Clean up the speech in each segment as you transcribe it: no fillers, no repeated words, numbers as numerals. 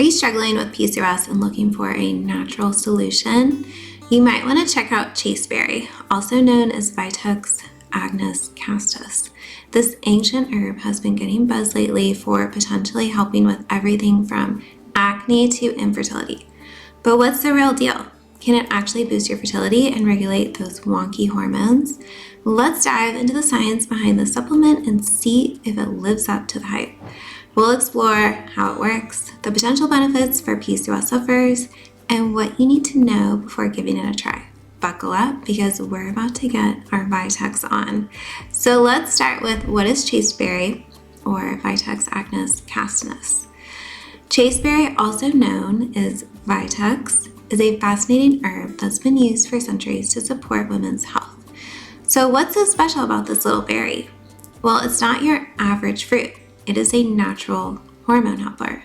Are you struggling with PCOS and looking for a natural solution? You might want to check out chasteberry, also known as Vitex agnus castus. This ancient herb has been getting buzz lately for potentially helping with everything from acne to infertility. But what's the real deal? Can it actually boost your fertility and regulate those wonky hormones? Let's dive into the science behind the supplement and see if it lives up to the hype. We'll explore how it works, the potential benefits for PCOS sufferers, and what you need to know before giving it a try. Buckle up because we're about to get our Vitex on. So let's start with what is chasteberry or Vitex agnus castus. Chasteberry, also known as Vitex, is a fascinating herb that's been used for centuries to support women's health. So what's so special about this little berry? Well, it's not your average fruit. It is a natural hormone helper.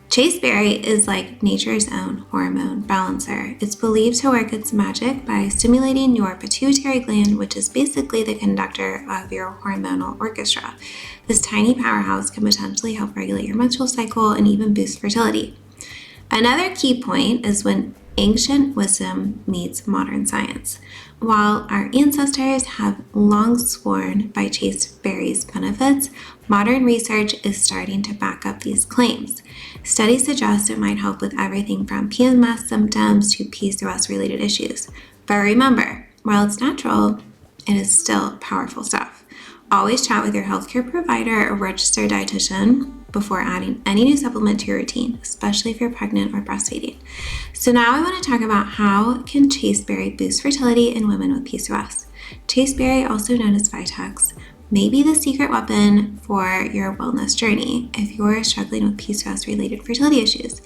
Chasteberry is like nature's own hormone balancer. It's believed to work its magic by stimulating your pituitary gland, which is basically the conductor of your hormonal orchestra. This tiny powerhouse can potentially help regulate your menstrual cycle and even boost fertility. Another key point is when ancient wisdom meets modern science. While our ancestors have long sworn by chasteberry's benefits, modern research is starting to back up these claims. Studies suggest it might help with everything from PMS symptoms to PCOS-related issues. But remember, while it's natural, it is still powerful stuff. Always chat with your healthcare provider or registered dietitian before adding any new supplement to your routine, especially if you're pregnant or breastfeeding. So now I want to talk about how can chasteberry boost fertility in women with PCOS. Chasteberry, also known as Vitex, may be the secret weapon for your wellness journey if you're struggling with PCOS-related fertility issues.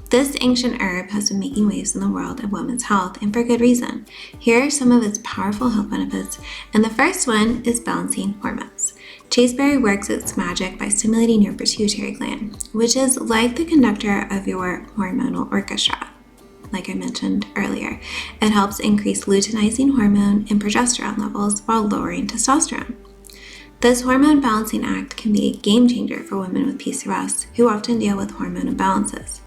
This ancient herb has been making waves in the world of women's health, and for good reason. Here are some of its powerful health benefits, and the first one is balancing hormones. Chasteberry works its magic by stimulating your pituitary gland, which is like the conductor of your hormonal orchestra. Like I mentioned earlier, it helps increase luteinizing hormone and progesterone levels while lowering testosterone. This hormone balancing act can be a game changer for women with PCOS who often deal with hormone imbalances.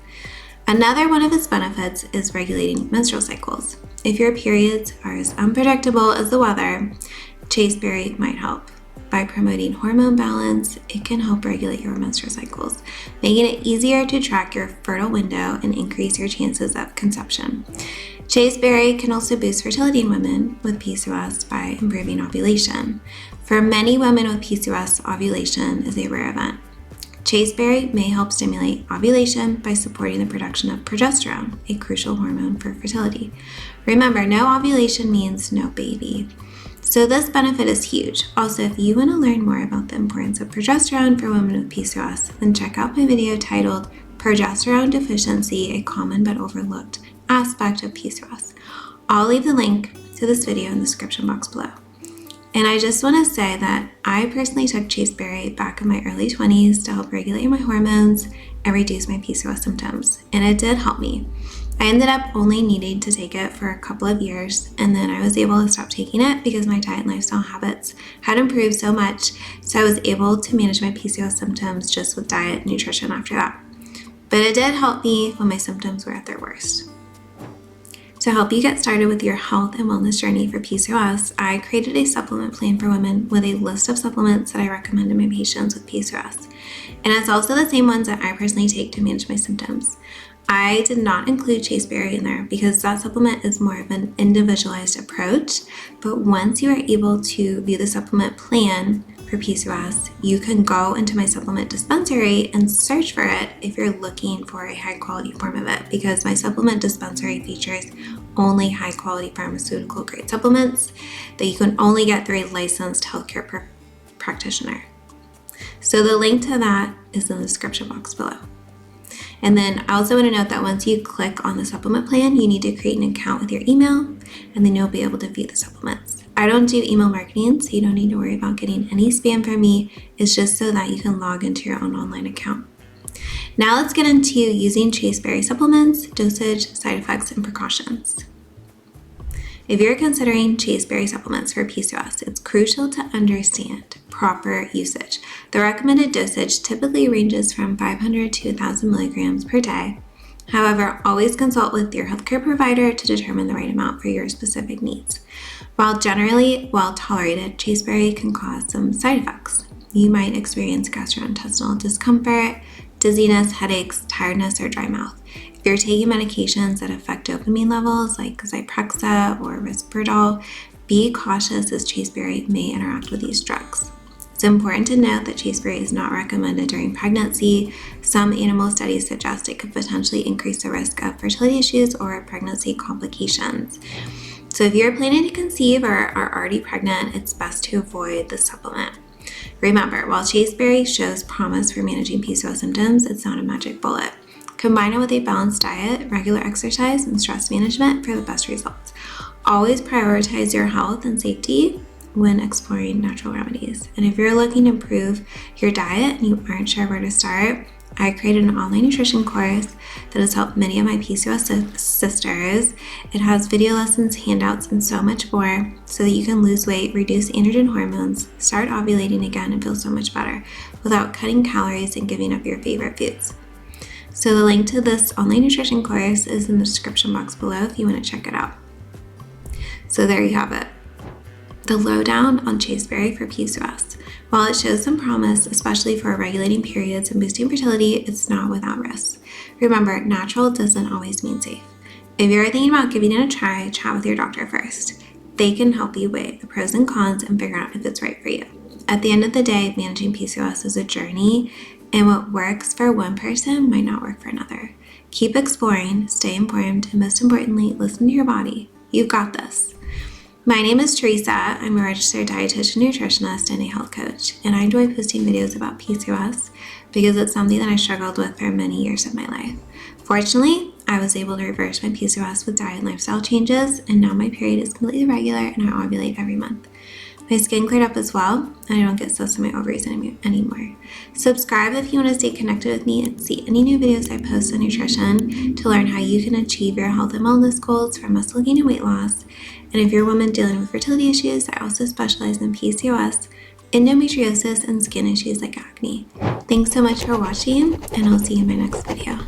Another one of its benefits is regulating menstrual cycles. If your periods are as unpredictable as the weather, chasteberry might help. By promoting hormone balance, it can help regulate your menstrual cycles, making it easier to track your fertile window and increase your chances of conception. Chasteberry can also boost fertility in women with PCOS by improving ovulation. For many women with PCOS, ovulation is a rare event. Chasteberry may help stimulate ovulation by supporting the production of progesterone, a crucial hormone for fertility. Remember, no ovulation means no baby. So this benefit is huge. Also, if you want to learn more about the importance of progesterone for women with PCOS, then check out my video titled Progesterone Deficiency, a Common but Overlooked Aspect of PCOS. I'll leave the link to this video in the description box below. And I just want to say that I personally took chasteberry back in my early 20s to help regulate my hormones and reduce my PCOS symptoms, and it did help me. I ended up only needing to take it for a couple of years, and then I was able to stop taking it because my diet and lifestyle habits had improved so much, so I was able to manage my PCOS symptoms just with diet and nutrition after that. But it did help me when my symptoms were at their worst. To help you get started with your health and wellness journey for PCOS, I created a supplement plan for women with a list of supplements that I recommend to my patients with PCOS. And it's also the same ones that I personally take to manage my symptoms. I did not include chasteberry in there because that supplement is more of an individualized approach, but once you are able to view the supplement plan for PCOS, you can go into my supplement dispensary and search for it if you're looking for a high quality form of it, because my supplement dispensary features only high quality pharmaceutical grade supplements that you can only get through a licensed healthcare practitioner. So the link to that is in the description box below. And then I also want to note that once you click on the supplement plan, you need to create an account with your email, and then you'll be able to view the supplements. I don't do email marketing, so you don't need to worry about getting any spam from me. It's just so that you can log into your own online account. Now let's get into using chasteberry supplements, dosage, side effects, and precautions. If you're considering chasteberry supplements for PCOS, it's crucial to understand proper usage. The recommended dosage typically ranges from 500 to 1,000 milligrams per day. However, always consult with your healthcare provider to determine the right amount for your specific needs. While generally well tolerated, chasteberry can cause some side effects. You might experience gastrointestinal discomfort, dizziness, headaches, tiredness, or dry mouth. If you're taking medications that affect dopamine levels like Zyprexa or Risperdal, be cautious as chasteberry may interact with these drugs. It's important to note that chasteberry is not recommended during pregnancy. Some animal studies suggest it could potentially increase the risk of fertility issues or pregnancy complications. So if you're planning to conceive or are already pregnant, it's best to avoid the supplement. Remember, while chasteberry shows promise for managing PCOS symptoms, it's not a magic bullet. Combine it with a balanced diet, regular exercise, and stress management for the best results. Always prioritize your health and safety when exploring natural remedies. And if you're looking to improve your diet and you aren't sure where to start, I created an online nutrition course that has helped many of my PCOS sisters. It has video lessons, handouts, and so much more so that you can lose weight, reduce androgen hormones, start ovulating again, and feel so much better without cutting calories and giving up your favorite foods. So the link to this online nutrition course is in the description box below if you want to check it out. So there you have it. The lowdown on chasteberry for PCOS. While it shows some promise, especially for regulating periods and boosting fertility, it's not without risks. Remember, natural doesn't always mean safe. If you're thinking about giving it a try, chat with your doctor first. They can help you weigh the pros and cons and figure out if it's right for you. At the end of the day, managing PCOS is a journey, and what works for one person might not work for another. Keep exploring, stay informed, and most importantly, listen to your body. You've got this. My name is Teresa. I'm a registered dietitian, nutritionist, and a health coach, and I enjoy posting videos about PCOS because it's something that I struggled with for many years of my life. Fortunately, I was able to reverse my PCOS with diet and lifestyle changes, and now my period is completely regular and I ovulate every month. My skin cleared up as well, and I don't get cysts in my ovaries anymore. Subscribe if you want to stay connected with me and see any new videos I post on nutrition to learn how you can achieve your health and wellness goals for muscle gain and weight loss. And if you're a woman dealing with fertility issues, I also specialize in PCOS, endometriosis, and skin issues like acne. Thanks so much for watching, and I'll see you in my next video.